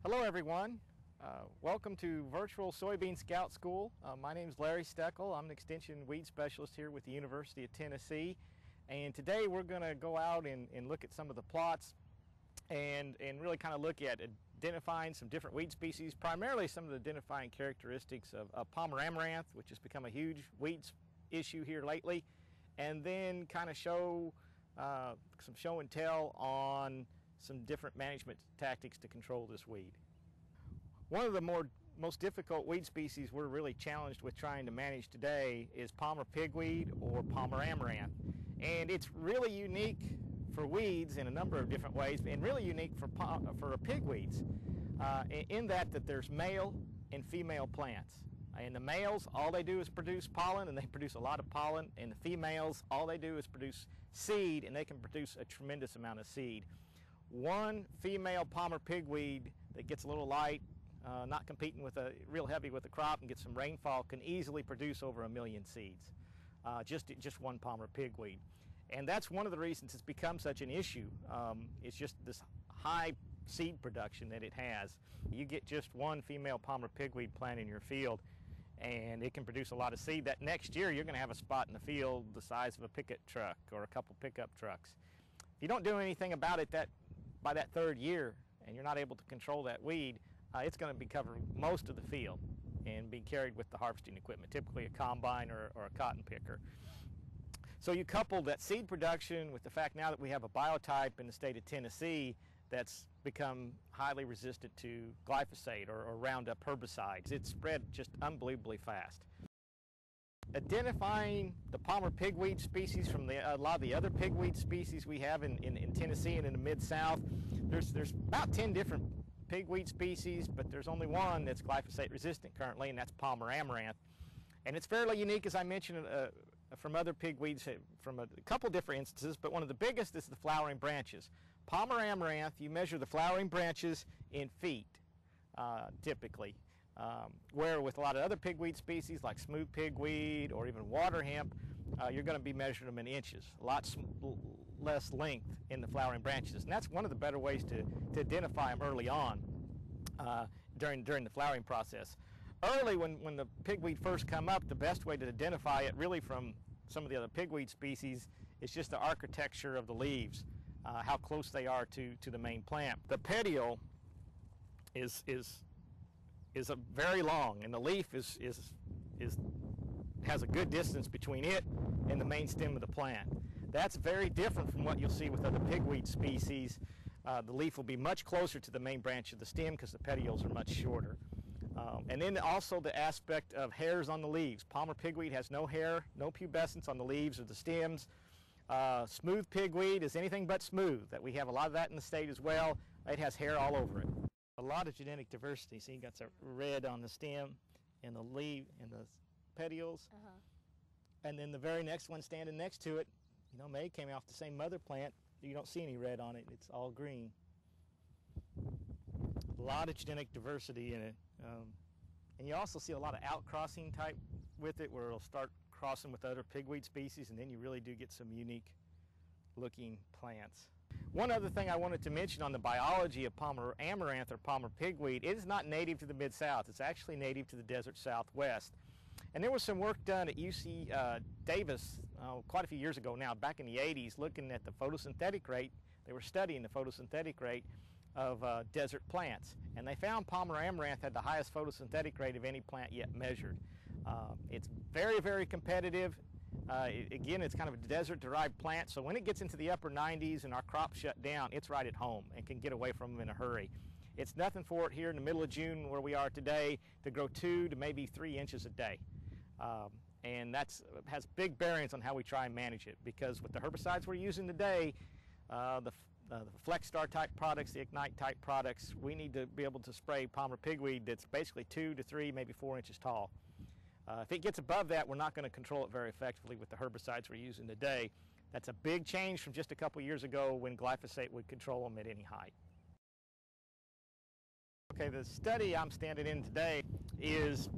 Hello everyone. Welcome to Virtual Soybean Scout School. My name is Larry Steckel. I'm an Extension Weed Specialist here with the University of Tennessee. And today we're going to go out and look at some of the plots and really kind of look at identifying some different weed species, primarily some of the identifying characteristics of Palmer Amaranth, which has become a huge weed issue here lately, and then kind of show some show and tell on some different management tactics to control this weed. One of the most difficult weed species we're really challenged with trying to manage today is Palmer pigweed or Palmer amaranth. And it's really unique for weeds in a number of different ways, and really unique for pigweeds in that there's male and female plants. And the males, all they do is produce pollen, and they produce a lot of pollen. And the females, all they do is produce seed, and they can produce a tremendous amount of seed. One female Palmer pigweed that gets a little light, not competing with real heavy with the crop and gets some rainfall, can easily produce over 1 million seeds. Just one Palmer pigweed. And that's one of the reasons it's become such an issue. It's just this high seed production that it has. You get just one female Palmer pigweed plant in your field, and it can produce a lot of seed. That next year you're going to have a spot in the field the size of a pickup truck or a couple pickup trucks. If you don't do anything about it by that third year, and you're not able to control that weed, it's going to be covering most of the field and be carried with the harvesting equipment, typically a combine or a cotton picker. So you couple that seed production with the fact now that we have a biotype in the state of Tennessee that's become highly resistant to glyphosate or Roundup herbicides. It's spread just unbelievably fast. Identifying the Palmer pigweed species from a lot of the other pigweed species we have in Tennessee and in the Mid-South, there's about 10 different pigweed species, but there's only one that's glyphosate resistant currently, and that's Palmer amaranth. And it's fairly unique, as I mentioned, from other pigweeds from a couple different instances, but one of the biggest is the flowering branches. Palmer amaranth, you measure the flowering branches in feet, typically. Where with a lot of other pigweed species like smooth pigweed or even water hemp, you're going to be measuring them in inches, a lot less length in the flowering branches. And that's one of the better ways to identify them early on during the flowering process. Early, when the pigweed first come up, the best way to identify it really from some of the other pigweed species is just the architecture of the leaves, how close they are to the main plant. The petiole is a very long, and the leaf has a good distance between it and the main stem of the plant. That's very different from what you'll see with other pigweed species. The leaf will be much closer to the main branch of the stem because the petioles are much shorter. And then also the aspect of hairs on the leaves. Palmer pigweed has no hair, no pubescence on the leaves or the stems. Smooth pigweed is anything but smooth. That we have a lot of that in the state as well. It has hair all over it. A lot of genetic diversity. So you got some red on the stem and the leaf and the petioles. And then the very next one standing next to it, may came off the same mother plant. You don't see any red on it. It's all green. A lot of genetic diversity in it. And you also see a lot of outcrossing type with it, where it'll start crossing with other pigweed species, and then you really do get some unique looking plants. One other thing I wanted to mention on the biology of Palmer amaranth or Palmer pigweed, it is not native to the Mid-South. It's actually native to the desert Southwest. And there was some work done at UC Davis quite a few years ago now, back in the 80s, looking at the photosynthetic rate. They were studying the photosynthetic rate of desert plants. And they found Palmer amaranth had the highest photosynthetic rate of any plant yet measured. It's very, very competitive. Again, it's kind of a desert-derived plant, so when it gets into the upper 90s and our crops shut down, it's right at home and can get away from them in a hurry. It's nothing for it here in the middle of June, where we are today, to grow 2 to maybe 3 inches a day. And that has big bearings on how we try and manage it, because with the herbicides we're using today, the Flex Star type products, the Ignite type products, we need to be able to spray Palmer pigweed that's basically 2 to 3, maybe 4 inches tall. If it gets above that, we're not going to control it very effectively with the herbicides we're using today. That's a big change from just a couple years ago when glyphosate would control them at any height. Okay, the study I'm standing in today is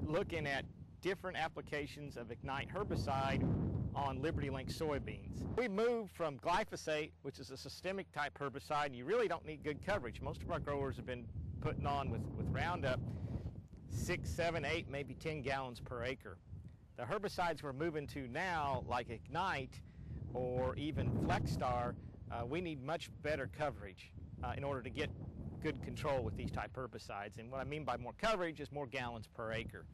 looking at different applications of Ignite herbicide on Liberty Link soybeans. We moved from glyphosate, which is a systemic type herbicide, and you really don't need good coverage. Most of our growers have been putting on with Roundup 6, 7, 8, maybe 10 gallons per acre. The herbicides we're moving to now, like Ignite or even Flexstar, we need much better coverage in order to get good control with these type herbicides. And what I mean by more coverage is more gallons per acre.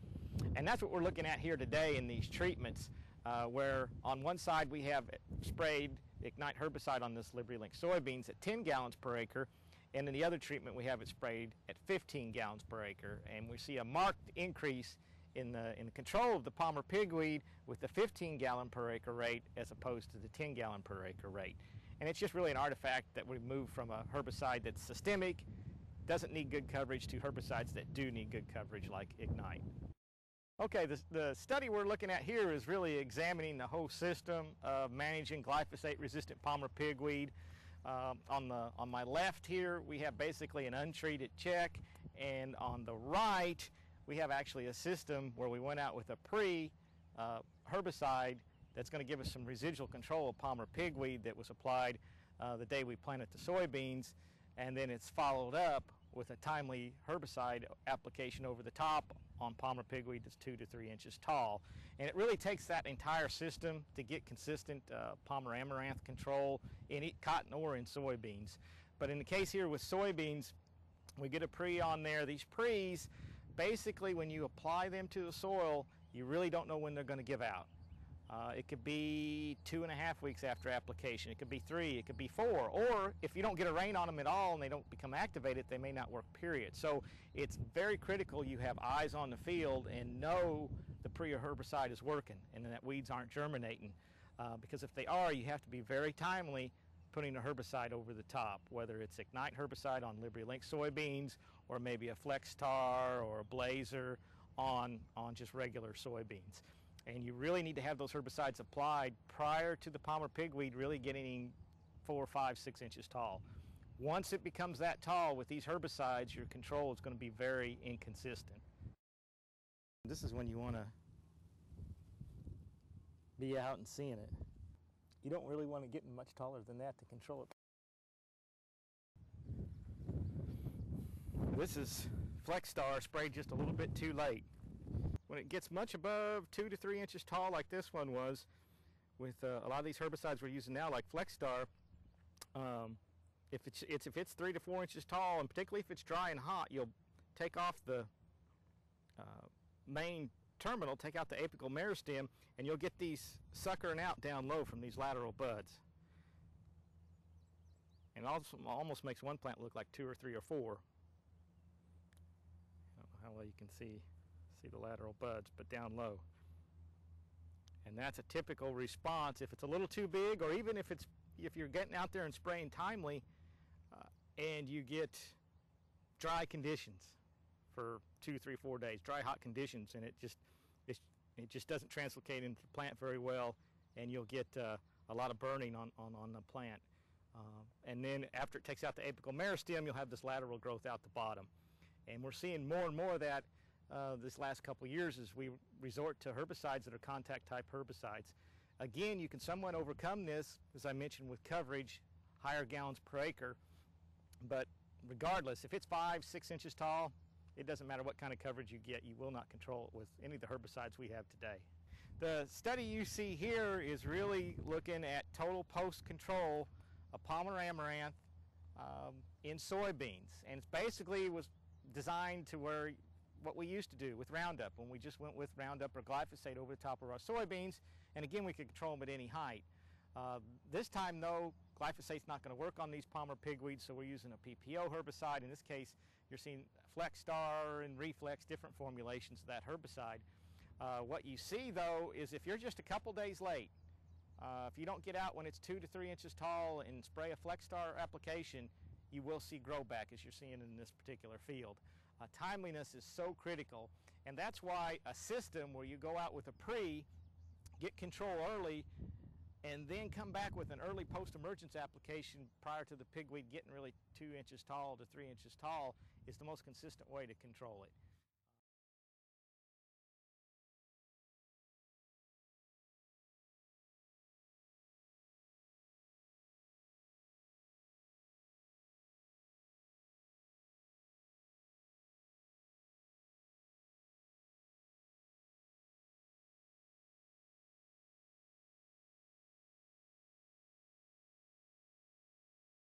And that's what we're looking at here today in these treatments, where on one side we have sprayed Ignite herbicide on this Liberty Link soybeans at 10 gallons per acre, and in the other treatment we have it sprayed at 15 gallons per acre. And we see a marked increase in the control of the Palmer pigweed with the 15 gallon per acre rate as opposed to the 10 gallon per acre rate. And it's just really an artifact that we've moved from a herbicide that's systemic, doesn't need good coverage, to herbicides that do need good coverage like Ignite. Okay, the study we're looking at here is really examining the whole system of managing glyphosate-resistant Palmer pigweed. On my left here, we have basically an untreated check, and on the right, we have actually a system where we went out with a pre-herbicide that's going to give us some residual control of Palmer pigweed that was applied the day we planted the soybeans, and then it's followed up with a timely herbicide application over the top on Palmer pigweed that's 2 to 3 inches tall. And it really takes that entire system to get consistent Palmer Amaranth control in cotton or in soybeans. But in the case here with soybeans, we get a pre on there. These pre's, basically when you apply them to the soil, you really don't know when they're going to give out. It could be 2.5 weeks after application, it could be 3, it could be 4, or if you don't get a rain on them at all and they don't become activated, they may not work, period. So it's very critical you have eyes on the field and know the pre-herbicide is working and that weeds aren't germinating, because if they are, you have to be very timely putting a herbicide over the top, whether it's Ignite herbicide on Liberty Link soybeans or maybe a Flexstar or a Blazer on just regular soybeans. And you really need to have those herbicides applied prior to the Palmer pigweed really getting 4, 5, 6 inches tall. Once it becomes that tall with these herbicides, your control is going to be very inconsistent. This is when you want to be out and seeing it. You don't really want to get much taller than that to control it. This is Flexstar sprayed just a little bit too late. When it gets much above 2 to 3 inches tall like this one was, with a lot of these herbicides we're using now like Flexstar, if it's 3 to 4 inches tall, and particularly if it's dry and hot, you'll take off the main terminal, take out the apical meristem, and you'll get these suckering out down low from these lateral buds. And also almost makes one plant look like 2 or 3 or 4. I don't know how well you can see the lateral buds, but down low. And that's a typical response. If it's a little too big, or even if you're getting out there and spraying timely, and you get dry conditions for 2, 3, 4 days, dry, hot conditions, and it just doesn't translocate into the plant very well, and you'll get a lot of burning on the plant. And then after it takes out the apical meristem, you'll have this lateral growth out the bottom. And we're seeing more and more of that this last couple of years as we resort to herbicides that are contact type herbicides. Again, you can somewhat overcome this, as I mentioned, with coverage, higher gallons per acre, but regardless, if it's 5, 6 inches tall, it doesn't matter what kind of coverage you get, you will not control it with any of the herbicides we have today. The study you see here is really looking at total post control of Palmer Amaranth in soybeans, and it basically was designed to where what we used to do with Roundup, when we just went with Roundup or glyphosate over the top of our soybeans, and again we could control them at any height. This time though, glyphosate's not going to work on these Palmer pigweeds, so we're using a PPO herbicide. In this case, you're seeing Flexstar and Reflex, different formulations of that herbicide. What you see though is if you're just a couple days late, if you don't get out when it's 2 to 3 inches tall and spray a Flexstar application, you will see grow back, as you're seeing in this particular field. Timeliness is so critical, and that's why a system where you go out with a pre, get control early, and then come back with an early post-emergence application prior to the pigweed getting really 2 inches tall to 3 inches tall is the most consistent way to control it.